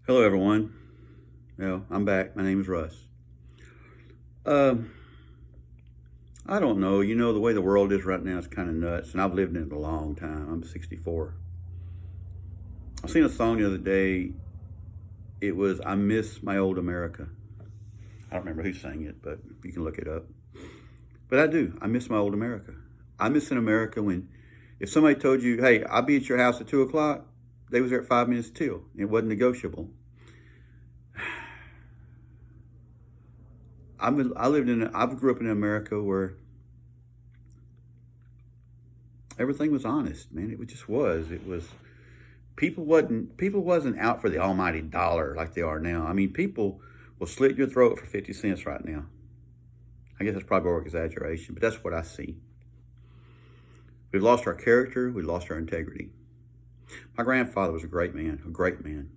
Hello, everyone. I'm back. My name is Russ. Um, I don't know. The way the world is right now is kind of nuts, and I've lived in it a long time. I'm 64. I seen a song the other day. It was "I Miss My Old America." I don't remember who sang it, but you can look it up. But I do. I miss my old America. I miss an America when, if somebody told you, "Hey, I'll be at your house at 2 o'clock," they was there at 5 minutes till. It wasn't negotiable. I grew up in America where everything was honest, man. It just was. It was people wasn't out for the almighty dollar like they are now. I mean, people will slit your throat for 50 cents right now. I guess that's probably over exaggeration, but that's what I see. We've lost our character, we lost our integrity. My grandfather was a great man, a great man.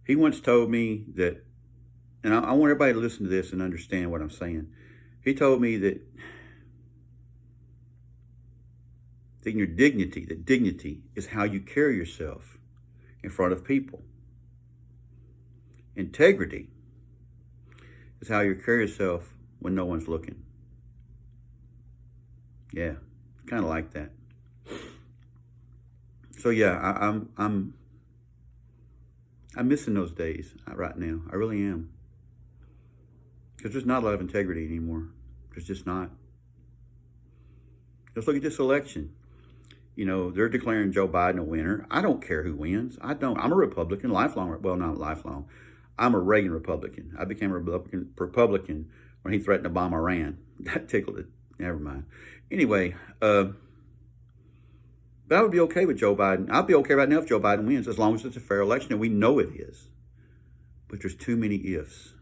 He once told me that, and I want everybody to listen to this and understand what I'm saying. He told me that that dignity is how you carry yourself in front of people. Integrity is how you carry yourself when no one's looking. Yeah, kind of like that. So yeah, I'm missing those days right now. I really am, because there's not a lot of integrity anymore. There's just not. Let's look at this election. They're declaring Joe Biden a winner. I don't care who wins. I don't. I'm a Republican, lifelong. Well, not lifelong. I'm a Reagan Republican. I became a Republican when he threatened to bomb Iran. That tickled it. Never mind. Anyway, but I would be okay with Joe Biden. I'd be okay right now if Joe Biden wins, as long as it's a fair election, and we know it is. But there's too many ifs.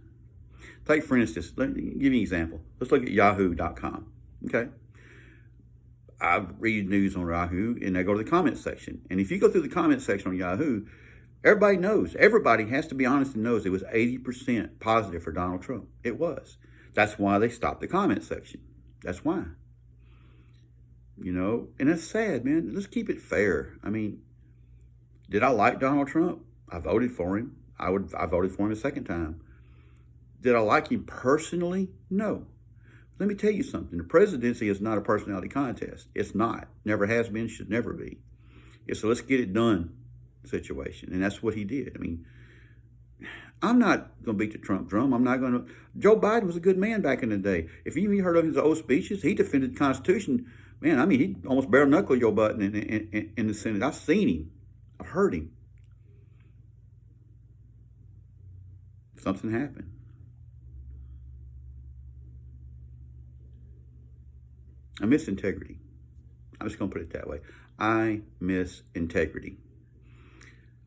Take, for instance, let me give you an example. Let's look at yahoo.com. Okay. I read news on Yahoo, and I go to the comment section. And if you go through the comment section on Yahoo, everybody knows. Everybody has to be honest and knows it was 80% positive for Donald Trump. It was. That's why they stopped the comment section. That's why. And it's sad, man. Let's keep it fair. I mean, did I like Donald Trump? I voted for him. I voted for him a second time. Did I like him personally? No. Let me tell you something. The presidency is not a personality contest. It's not. Never has been, should never be. It's a let's get it done situation. And that's what he did. I mean, I'm not going to beat the Trump drum. I'm not going to. Joe Biden was a good man back in the day. If you heard of his old speeches, he defended the Constitution. Man, I mean, he almost bare knuckle Joe Biden in the Senate. I've seen him. I've heard him. Something happened. I miss integrity. I'm just going to put it that way. I miss integrity.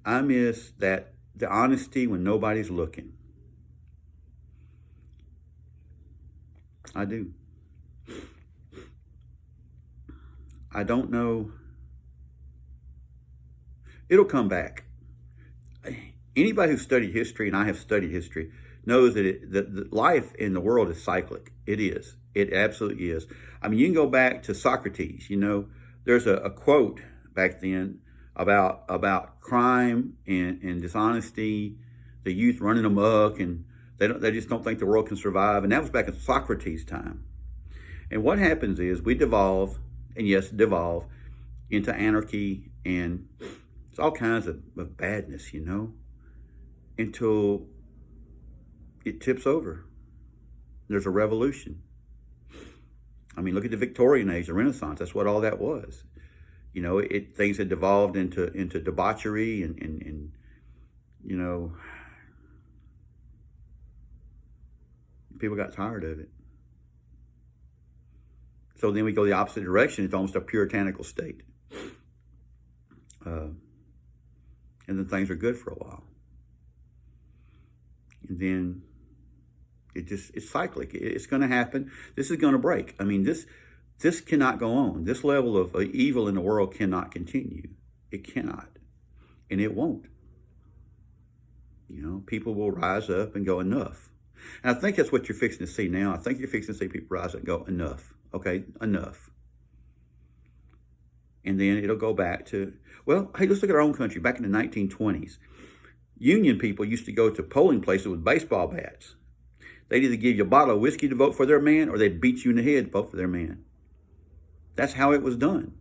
I miss the honesty when nobody's looking. I do. I don't know. It'll come back. Anybody who's studied history, and I have studied history, knows that life in the world is cyclic. It is. It absolutely is. I mean, you can go back to Socrates. There's a quote back then about crime and dishonesty, the youth running amok, and they just don't think the world can survive. And that was back in Socrates' time. And what happens is we devolve, and yes, devolve into anarchy, and it's all kinds of badness, until it tips over. There's a revolution. I mean, look at the Victorian age, the Renaissance. That's what all that was. Things had devolved into debauchery and people got tired of it. So then we go the opposite direction. It's almost a puritanical state. And then things are good for a while. And then it's cyclic. It's going to happen. This is going to break. I mean, this cannot go on. This level of evil in the world cannot continue. It cannot. And it won't. People will rise up and go, enough. And I think that's what you're fixing to see now. I think you're fixing to see people rise up and go, enough. Okay, enough. And then it'll go back to, well, hey, let's look at our own country. Back in the 1920s, Union people used to go to polling places with baseball bats. They'd either give you a bottle of whiskey to vote for their man, or they'd beat you in the head to vote for their man. That's how it was done.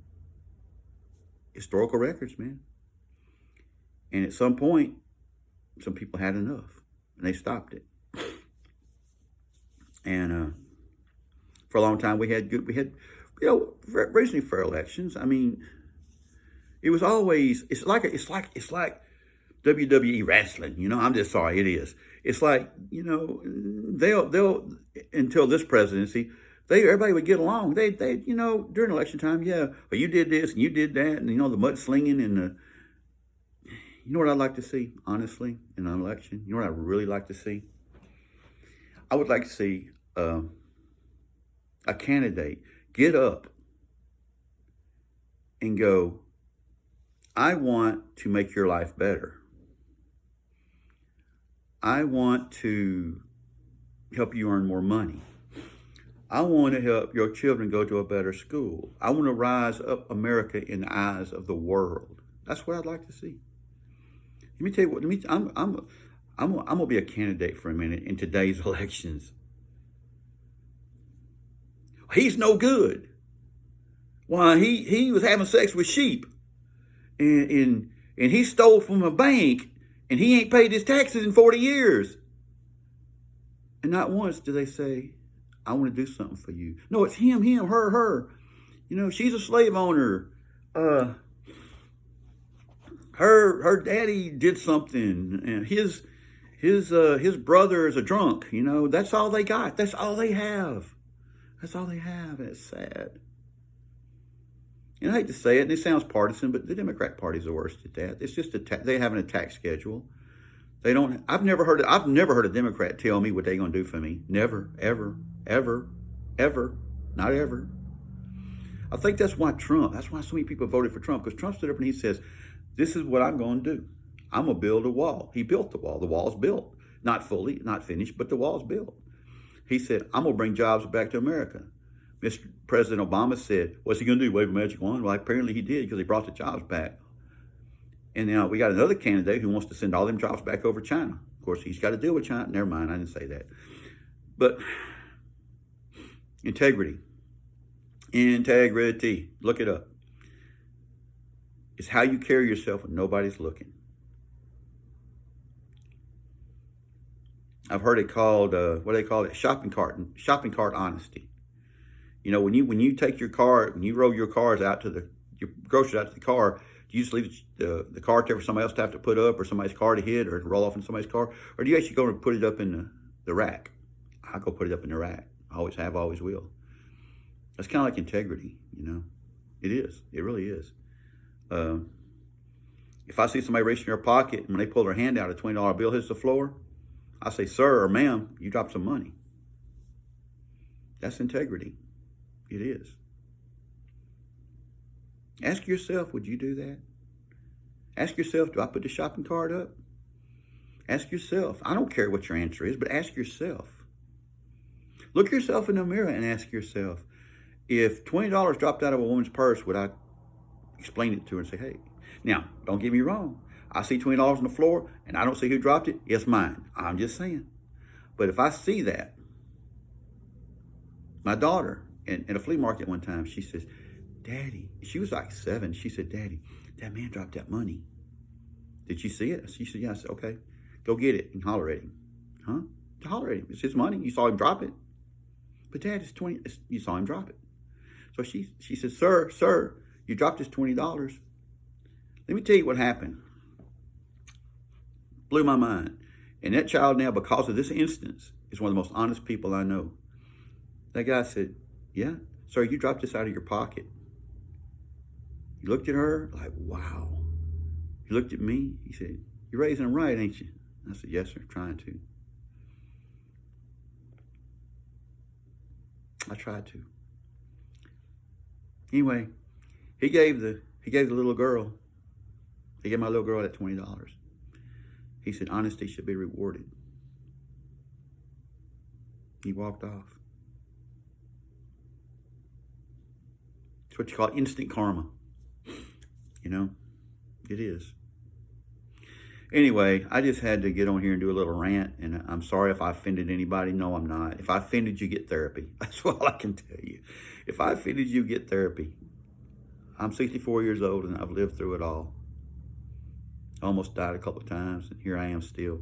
Historical records, man. And at some point, some people had enough, and they stopped it. And for a long time, we had reasonably fair elections. I mean, it was always, it's like WWE wrestling, you know. I'm just sorry, it is. It's like, you know, they'll until this presidency, everybody would get along. They you know, during election time, yeah, well, you did this and you did that, and you know, the mudslinging and the, you know what I'd like to see, honestly, in an election? You know what I'd really like to see? I would like to see a candidate get up and go, I want to make your life better. I want to help you earn more money. I want to help your children go to a better school. I want to rise up America in the eyes of the world. That's what I'd like to see. Let me tell you what. I'm gonna be a candidate for a minute in today's elections. He's no good. Why, he was having sex with sheep, and he stole from a bank, and he ain't paid his taxes in 40 years. And not once do they say, I want to do something for you. No, it's him, her. You know, she's a slave owner. Her daddy did something, and his brother is a drunk. You know, that's all they got. That's all they have. That's all they have, and it's sad. And I hate to say it, and it sounds partisan, but the Democrat Party's the worst at that. It's just they have an attack schedule. They don't. I've never heard a Democrat tell me what they're going to do for me. Never, ever, not ever. I think that's why so many people voted for Trump, because Trump stood up and he says, this is what I'm going to do. I'm going to build a wall. He built the wall. The wall's built. Not fully, not finished, but the wall's built. He said, I'm going to bring jobs back to America. Mr. President Obama said, what's he going to do, wave a magic wand? Well, apparently he did, because he brought the jobs back. And now we got another candidate who wants to send all them jobs back over to China. Of course, he's got to deal with China. Never mind, I didn't say that. But integrity, look it up. It's how you carry yourself when nobody's looking. I've heard it called, what do they call it? Shopping cart honesty. You know, when you take your car, when you roll your groceries out to the car, do you just leave the car there for somebody else to have to put up, or somebody's car to hit, or roll off in somebody's car? Or do you actually go and put it up in the rack? I go put it up in the rack. I always have, always will. That's kind of like integrity, you know. It is. It really is. If I see somebody reaching in their pocket, and when they pull their hand out, a $20 bill hits the floor, I say, sir or ma'am, you dropped some money. That's integrity. It is. Ask yourself, would you do that? Ask yourself, do I put the shopping cart up? Ask yourself. I don't care what your answer is, but ask yourself. Look yourself in the mirror and ask yourself, if $20 dropped out of a woman's purse, would I explain it to her and say, hey, now, don't get me wrong. I see $20 on the floor and I don't see who dropped it. It's mine. I'm just saying. But if I see that, my daughter in a flea market one time, she says, Daddy, she was like 7. She said, Daddy, that man dropped that money. Did you see it? She said, yeah. I said, okay, go get it and holler at him. Huh? Holler at him. It's his money. You saw him drop it. But Dad, it's 20. You saw him drop it. So she said, sir, you dropped this $20. Let me tell you what happened. Blew my mind. And that child now, because of this instance, is one of the most honest people I know. That guy said, yeah, sir, you dropped this out of your pocket. He looked at her like, wow. He looked at me. He said, you're raising them right, ain't you? I said, yes, sir, trying to. I tried to. Anyway, he gave the little girl, he gave my little girl that $20. He said, honesty should be rewarded. He walked off. It's what you call instant karma. You know, it is. Anyway, I just had to get on here and do a little rant, and I'm sorry if I offended anybody. No, I'm not. If I offended you, get therapy. That's all I can tell you. If I offended you, get therapy. I'm 64 years old, and I've lived through it all. Almost died a couple of times, and here I am still.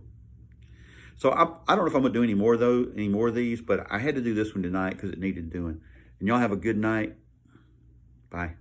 So I don't know if I'm gonna do any more of these, but I had to do this one tonight because it needed doing. And y'all have a good night. Bye.